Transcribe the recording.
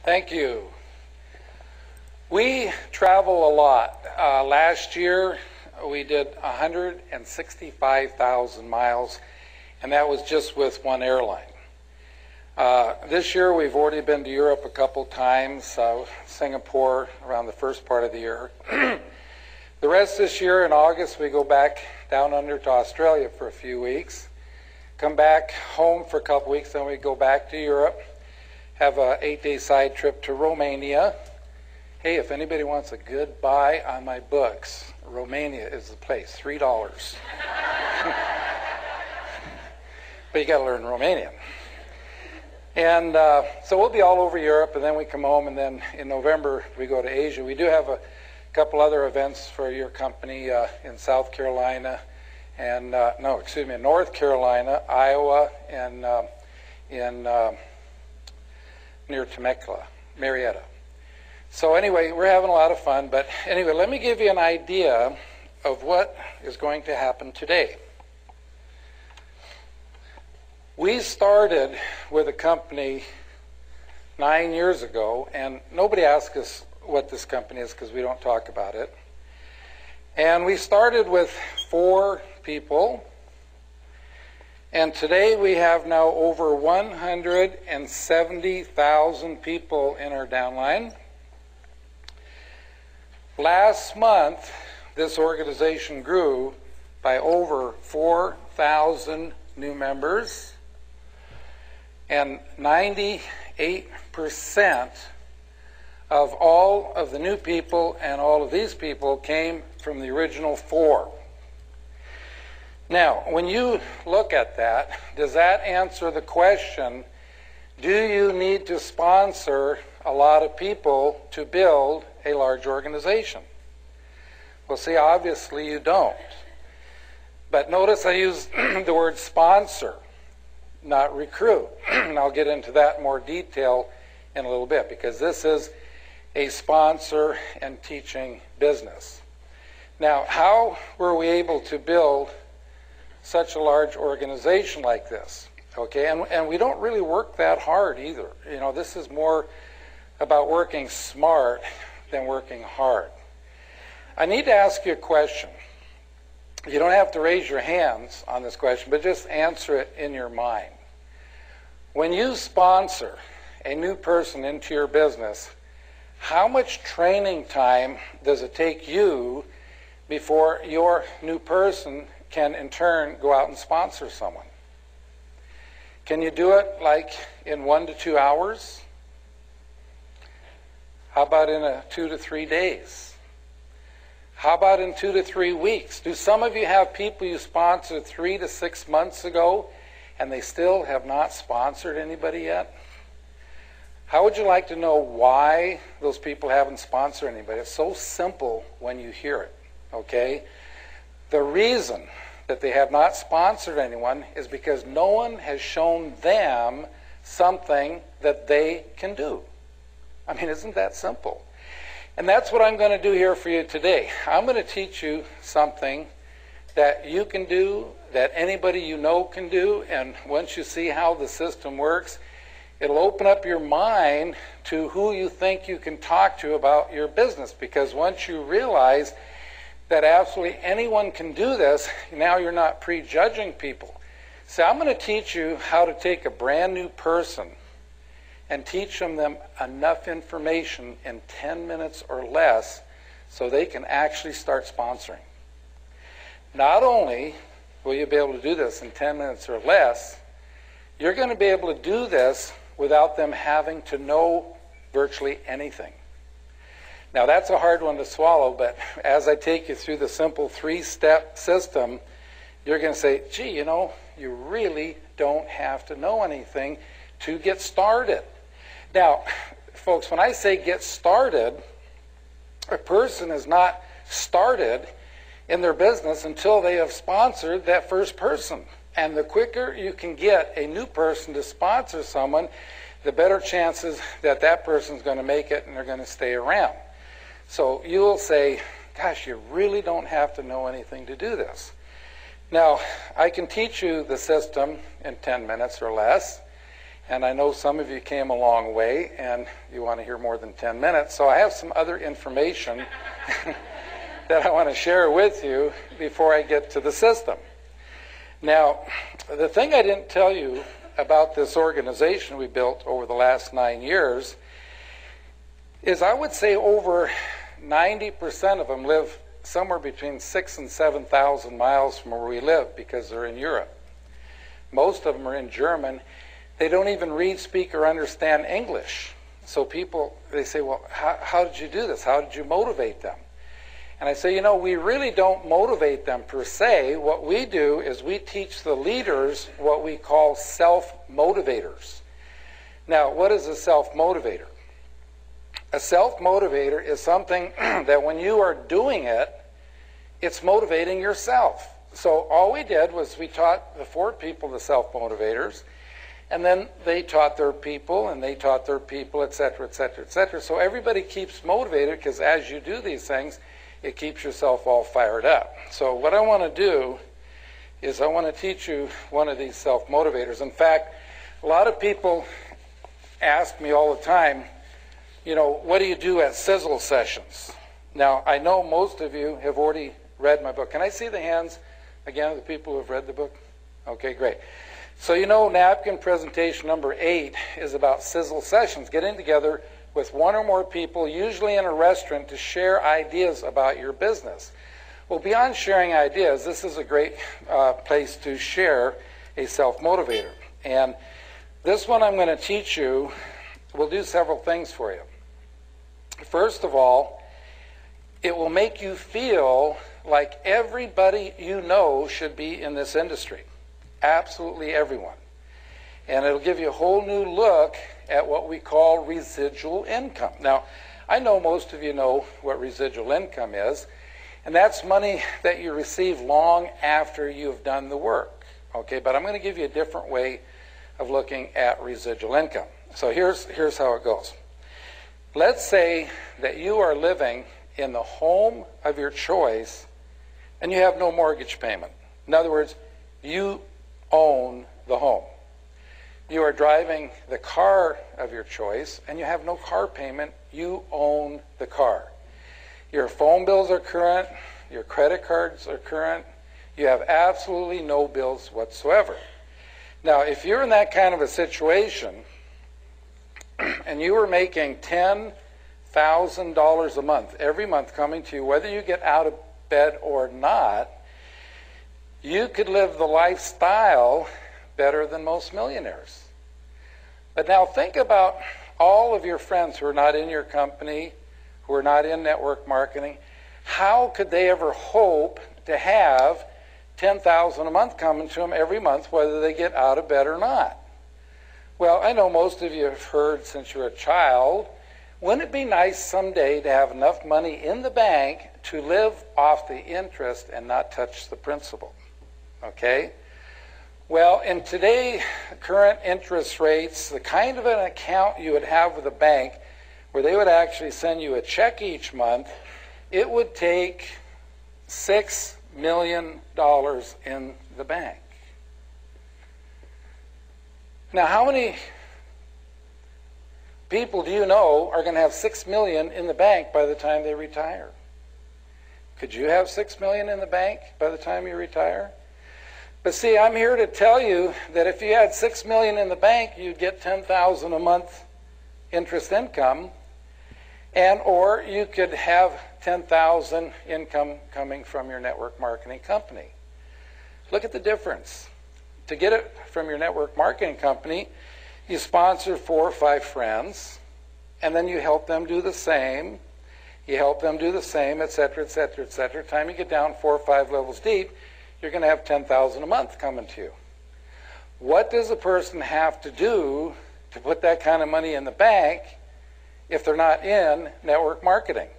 Thank you. We travel a lot. Last year we did 165,000 miles, and that was just with one airline. This year we've already been to Europe a couple times, Singapore around the first part of the year. The rest this year in August we go back down under to Australia for a few weeks, come back home for a couple weeks, then we go back to Europe, have an 8-day side trip to Romania. Hey, if anybody wants a good buy on my books, Romania is the place, $3. But you got to learn Romanian. And so we'll be all over Europe, and then we come home, and then in November we go to Asia. We do have a couple other events for your company in South Carolina, and North Carolina, Iowa, and near Temecula, Marietta. So anyway, we're having a lot of fun, but anyway, let me give you an idea of what is going to happen today. We started with a company 9 years ago, and nobody asked us what this company is because we don't talk about it. And we started with 4 people, and today we have now over 170,000 people in our downline. Last month, this organization grew by over 4,000 new members, and 98% of all of the new people and all of these people came from the original 4. Now, when you look at that, does that answer the question, do you need to sponsor a lot of people to build a large organization? Well, see, obviously you don't. But notice I use the word sponsor, not recruit. And I'll get into that in more detail in a little bit, because this is a sponsor and teaching business. Now, how were we able to build such a large organization like this? Okay, and we don't really work that hard either. You know, this is more about working smart than working hard. I need to ask you a question. You don't have to raise your hands on this question, but just answer it in your mind. When you sponsor a new person into your business, how much training time does it take you before your new person can in turn go out and sponsor someone? Can you do it like in 1 to 2 hours? How about in 2 to 3 days? How about in 2 to 3 weeks? Do some of you have people you sponsored 3 to 6 months ago and they still have not sponsored anybody yet? How would you like to know why those people haven't sponsored anybody? It's so simple when you hear it, okay? The reason that they have not sponsored anyone is because no one has shown them something that they can do. I mean, isn't that simple? And that's what I'm going to do here for you today. I'm going to teach you something that you can do, that anybody you know can do, and once you see how the system works, it'll open up your mind to who you think you can talk to about your business, because once you realize that absolutely anyone can do this, now you're not prejudging people. So I'm going to teach you how to take a brand new person and teach them enough information in 10 minutes or less so they can actually start sponsoring. Not only will you be able to do this in 10 minutes or less, you're going to be able to do this without them having to know virtually anything. Now, that's a hard one to swallow, but as I take you through the simple 3-step system, you're going to say, gee, you know, you really don't have to know anything to get started. Now, folks, when I say get started, a person is not started in their business until they have sponsored that first person. And the quicker you can get a new person to sponsor someone, the better chances that that person's going to make it and they're going to stay around. So you'll say, gosh, you really don't have to know anything to do this. Now, I can teach you the system in 10 minutes or less, And I know some of you came a long way and you want to hear more than 10 minutes. So I have some other information that I want to share with you before I get to the system. Now, the thing I didn't tell you about this organization we built over the last 9 years is I would say over 90% of them live somewhere between 6,000 and 7,000 miles from where we live because they're in Europe. Most of them are in German. They don't even read, speak, or understand English. So people, they say, well, how did you do this? How did you motivate them? And I say, you know, we really don't motivate them per se. What we do is we teach the leaders what we call self-motivators. Now, what is a self-motivator? A self-motivator is something that when you are doing it, it's motivating yourself. So all we did was we taught the 4 people the self-motivators, and then they taught their people, and they taught their people, et cetera, et cetera, et cetera. So everybody keeps motivated because as you do these things, it keeps yourself all fired up. So what I want to do is I want to teach you one of these self-motivators. In fact, a lot of people ask me all the time, you know, what do you do at sizzle sessions? Now, I know most of you have already read my book. Can I see the hands again of the people who have read the book? Okay, great. So you know, napkin presentation number 8 is about sizzle sessions, getting together with 1 or more people, usually in a restaurant, to share ideas about your business. Well, beyond sharing ideas, this is a great place to share a self-motivator. And this one I'm going to teach you will do several things for you. First of all, it will make you feel like everybody you know should be in this industry. Absolutely everyone. And it'll give you a whole new look at what we call residual income. Now, I know most of you know what residual income is, and that's money that you receive long after you've done the work. Okay, but I'm going to give you a different way of looking at residual income. So here's how it goes. Let's say that you are living in the home of your choice and you have no mortgage payment. In other words, you own the home. You are driving the car of your choice and you have no car payment. You own the car. Your phone bills are current. Your credit cards are current. You have absolutely no bills whatsoever. Now, if you're in that kind of a situation and you were making $10,000 a month, every month coming to you, whether you get out of bed or not, you could live the lifestyle better than most millionaires. But now think about all of your friends who are not in your company, who are not in network marketing. How could they ever hope to have $10,000 a month coming to them every month, whether they get out of bed or not? Well, I know most of you have heard since you were a child, wouldn't it be nice someday to have enough money in the bank to live off the interest and not touch the principal? Okay? Well, in today, current interest rates, the kind of an account you would have with a bank where they would actually send you a check each month, it would take $6 million in the bank. Now, how many people do you know are going to have $6 million in the bank by the time they retire? Could you have $6 million in the bank by the time you retire? But see, I'm here to tell you that if you had $6 million in the bank, you'd get $10,000 a month interest income, and or you could have $10,000 income coming from your network marketing company. Look at the difference. To get it from your network marketing company, you sponsor 4 or 5 friends, and then you help them do the same. You help them do the same, et cetera, et cetera, et cetera. By the time you get down 4 or 5 levels deep, you're going to have $10,000 a month coming to you. What does a person have to do to put that kind of money in the bank if they're not in network marketing?